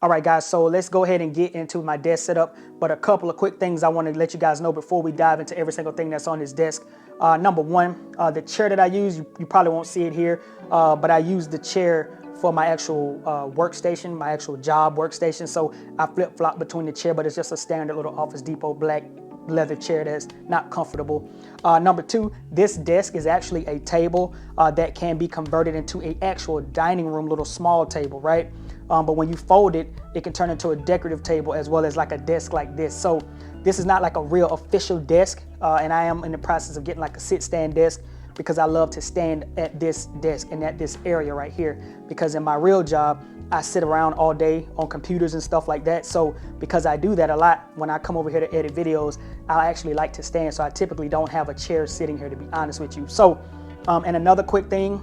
All right, guys, so let's go ahead and get into my desk setup. But a couple of quick things I want to let you guys know before we dive into every single thing that's on this desk. Number one, the chair that I use, you probably won't see it here, but I use the chair for my actual workstation, my actual job workstation. So I flip-flop between the chair, but it's just a standard little Office Depot black leather chair that's not comfortable. Number two, this desk is actually a table that can be converted into an actual dining room, little small table, right? But when you fold it, it can turn into a decorative table as well as like a desk like this. So this is not like a real official desk, and I am in the process of getting like a sit-stand desk because I love to stand at this desk and at this area right here, because in my real job, I sit around all day on computers and stuff like that. So because I do that a lot, when I come over here to edit videos, I actually like to stand. So I typically don't have a chair sitting here, to be honest with you. So, and another quick thing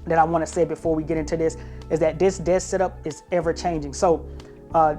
that I want to say before we get into this is that this desk setup is ever changing. So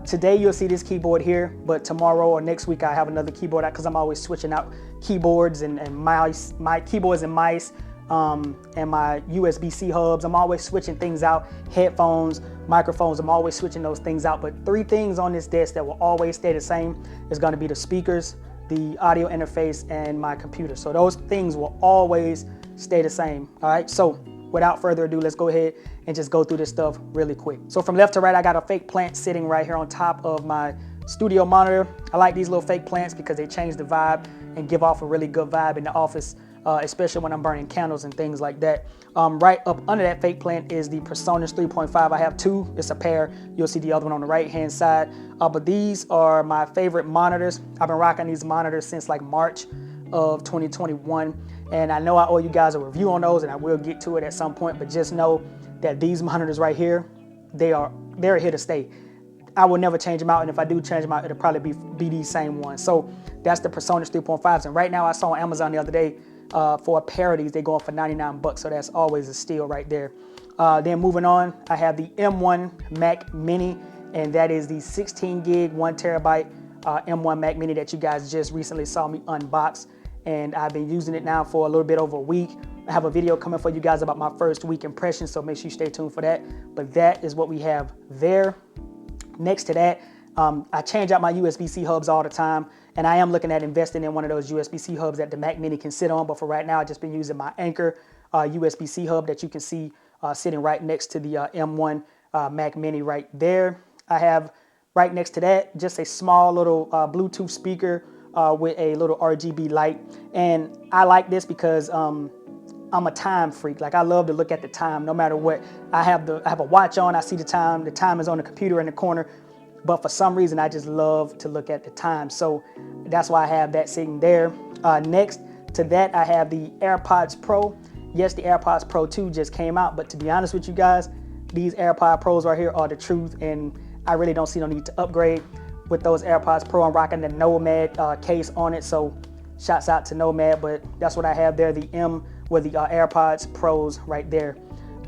today you'll see this keyboard here, but tomorrow or next week I have another keyboard because I'm always switching out keyboards and mice, my keyboards and mice, and my USB-C hubs. I'm always switching things out. Headphones, microphones, I'm always switching those things out. But three things on this desk that will always stay the same is going to be the speakers, the audio interface, and my computer. So those things will always stay the same. All right, so without further ado, let's go ahead and just go through this stuff really quick. So from left to right, I got a fake plant sitting right here on top of my studio monitor. I like these little fake plants because they change the vibe and give off a really good vibe in the office, especially when I'm burning candles and things like that. Right up under that fake plant is the PreSonus 3.5. I have two, it's a pair. You'll see the other one on the right-hand side. But these are my favorite monitors. I've been rocking these monitors since like March of 2021. And I know I owe you guys a review on those, and I will get to it at some point, but just know that these monitors right here, they're here to stay. I will never change them out, and if I do change them out, it'll probably be these same ones. So that's the PreSonus 3.5s, and right now I saw on Amazon the other day for a pair of these, they're going for 99 bucks, so that's always a steal right there. Then moving on, I have the M1 Mac Mini, and that is the 16 gig, 1 terabyte M1 Mac Mini that you guys just recently saw me unbox. And I've been using it now for a little bit over a week. I have a video coming for you guys about my first week impressions, so make sure you stay tuned for that. But that is what we have there. Next to that, I change out my USB-C hubs all the time, and I am looking at investing in one of those USB-C hubs that the Mac Mini can sit on, but for right now, I've just been using my Anker USB-C hub that you can see sitting right next to the M1 Mac Mini right there. I have right next to that just a small little Bluetooth speaker with a little RGB light. And I like this because I'm a time freak. Like, I love to look at the time no matter what. I have a watch on, I see the time is on the computer in the corner, but for some reason I just love to look at the time. So that's why I have that sitting there. Next to that, I have the AirPods Pro. Yes, the AirPods Pro 2 just came out, but to be honest with you guys, these AirPods Pros right here are the truth, and I really don't see no need to upgrade. With those AirPods Pro, I'm rocking the Nomad case on it, so shouts out to Nomad, but that's what I have there, the M with the AirPods Pros right there.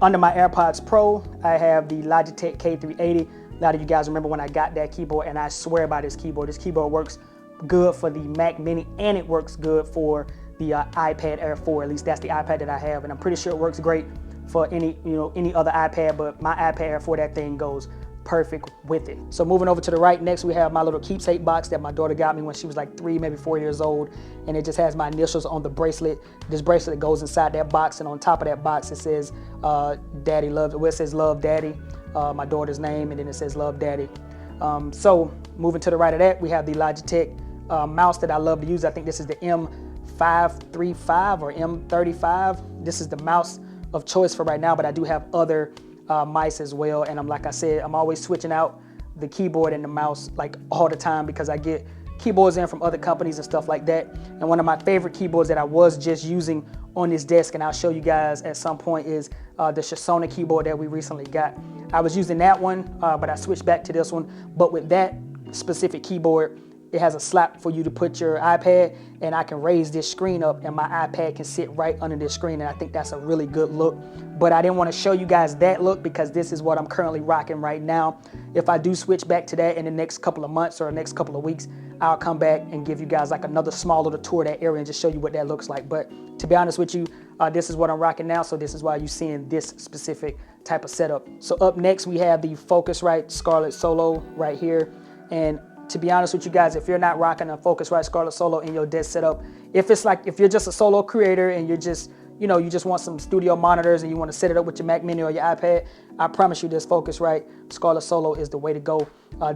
Under my AirPods Pro, I have the Logitech K380. A lot of you guys remember when I got that keyboard, and I swear by this keyboard. This keyboard works good for the Mac Mini, and it works good for the iPad Air 4. At least that's the iPad that I have, and I'm pretty sure it works great for any other iPad, but my iPad Air 4, that thing goes perfect with it. So moving over to the right, next we have my little keepsake box that my daughter got me when she was like 3, maybe 4 years old, and it just has my initials on the bracelet. This bracelet goes inside that box, and on top of that box it says Daddy Love. Well, it says Love Daddy, my daughter's name, and then it says Love Daddy. So moving to the right of that, we have the Logitech mouse that I love to use. I think this is the M535 or M35. This is the mouse of choice for right now, but I do have other mice as well, and like I said, I'm always switching out the keyboard and the mouse like all the time because I get keyboards in from other companies and stuff like that. And one of my favorite keyboards that I was just using on this desk, and I'll show you guys at some point, is the Shosona keyboard that we recently got. I was using that one, but I switched back to this one. But with that specific keyboard, it has a slot for you to put your iPad, and I can raise this screen up and my iPad can sit right under this screen, and I think that's a really good look. But I didn't want to show you guys that look because this is what I'm currently rocking right now. If I do switch back to that in the next couple of months or the next couple of weeks, I'll come back and give you guys like another small little tour of that area and just show you what that looks like. But to be honest with you, this is what I'm rocking now, so this is why you're seeing this specific type of setup. So up next we have the Focusrite Scarlett Solo right here. And to be honest with you guys, if you're not rocking a Focusrite Scarlett Solo in your desk setup, if you're just a solo creator and you're just, you just want some studio monitors and you want to set it up with your Mac Mini or your iPad, I promise you this Focusrite Scarlett Solo is the way to go.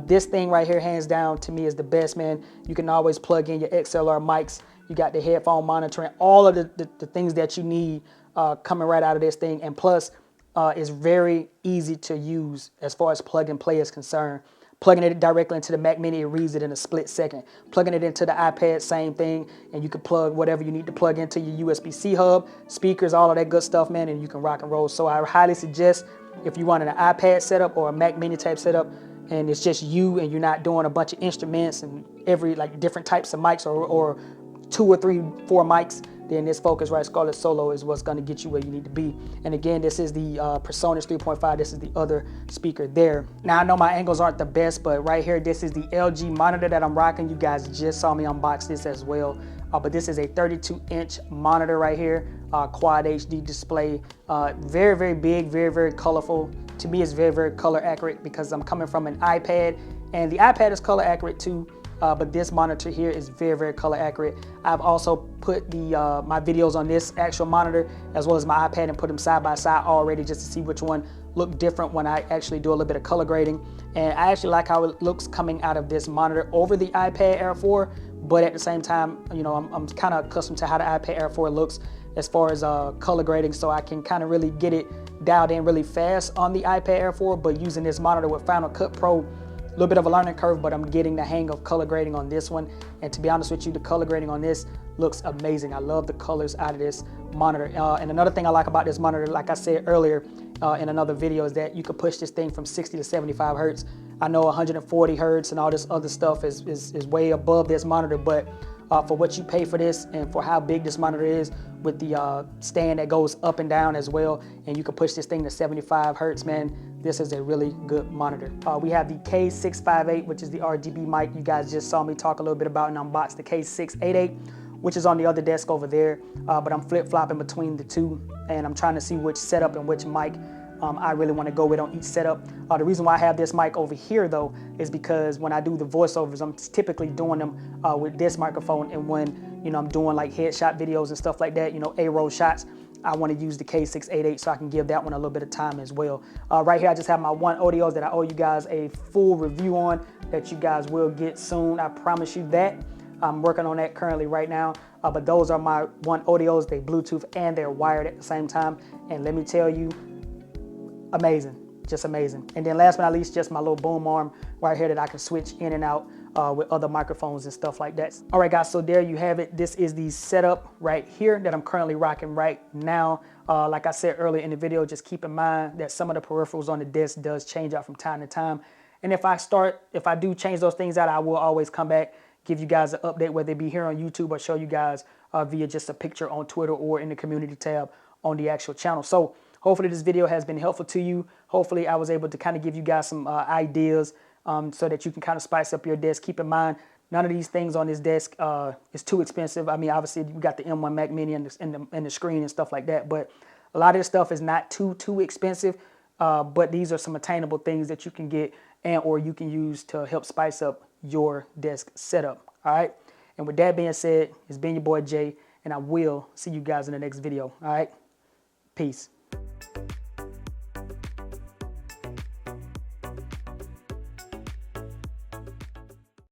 This thing right here, hands down, to me is the best, man. You can always plug in your XLR mics. You got the headphone monitoring, all of the things that you need coming right out of this thing. And plus, it's very easy to use as far as plug and play is concerned. Plugging it directly into the Mac Mini, it reads it in a split second. Plugging it into the iPad, same thing. And you can plug whatever you need to plug into your USB-C hub, speakers, all of that good stuff, man, and you can rock and roll. So I highly suggest if you want an iPad setup or a Mac Mini type setup, and it's just you and you're not doing a bunch of instruments and different types of mics or 2 or 3, 4 mics, then this Focusrite Scarlett Solo is what's going to get you where you need to be. And again, this is the PreSonus 3.5. This is the other speaker there. Now, I know my angles aren't the best, but right here, this is the LG monitor that I'm rocking. You guys just saw me unbox this as well. But this is a 32-inch monitor right here, Quad HD display. Very, very big, very, very colorful. To me, it's very, very color accurate because I'm coming from an iPad, and the iPad is color accurate too. But this monitor here is very, very color accurate. I've also put my videos on this actual monitor as well as my iPad and put them side by side already just to see which one look different when I actually do a little bit of color grading. And I actually like how it looks coming out of this monitor over the iPad Air 4, but at the same time, I'm kind of accustomed to how the iPad Air 4 looks as far as color grading, so I can kind of really get it dialed in really fast on the iPad Air 4, but using this monitor with Final Cut Pro, a little bit of a learning curve, but I'm getting the hang of color grading on this one. And to be honest with you, the color grading on this looks amazing. I love the colors out of this monitor. And another thing I like about this monitor, like I said earlier in another video, is that you can push this thing from 60 to 75 hertz. I know 140 hertz and all this other stuff is way above this monitor, but for what you pay for this and for how big this monitor is with the stand that goes up and down as well, and you can push this thing to 75 hertz, man, this is a really good monitor. We have the K658, which is the RGB mic. You guys just saw me talk a little bit about and unbox the K688, which is on the other desk over there, but I'm flip-flopping between the two, and I'm trying to see which setup and which mic I really want to go with on each setup. The reason why I have this mic over here though is because when I do the voiceovers, I'm typically doing them with this microphone, and when I'm doing like headshot videos and stuff like that, A-roll shots, I want to use the K688 so I can give that one a little bit of time as well. Right here I just have my One Audios that I owe you guys a full review on that you guys will get soon. I promise you that. I'm working on that currently right now, but those are my One Audios. They Bluetooth and they're wired at the same time, and let me tell you, amazing, just amazing. And then last but not least, just my little boom arm right here that I can switch in and out with other microphones and stuff like that. All right guys, so there you have it. This is the setup right here that I'm currently rocking right now. Like I said earlier in the video, just keep in mind that some of the peripherals on the desk does change out from time to time. And if I do change those things out, I will always come back, give you guys an update, whether it be here on YouTube or show you guys via just a picture on Twitter or in the community tab on the actual channel. So hopefully this video has been helpful to you. Hopefully I was able to kind of give you guys some ideas so that you can kind of spice up your desk. Keep in mind, none of these things on this desk is too expensive. I mean, obviously we got the M1 Mac Mini and the screen and stuff like that, but a lot of this stuff is not too expensive. But these are some attainable things that you can get or you can use to help spice up your desk setup. All right. And with that being said, it's been your boy Jay, and I will see you guys in the next video. All right. Peace.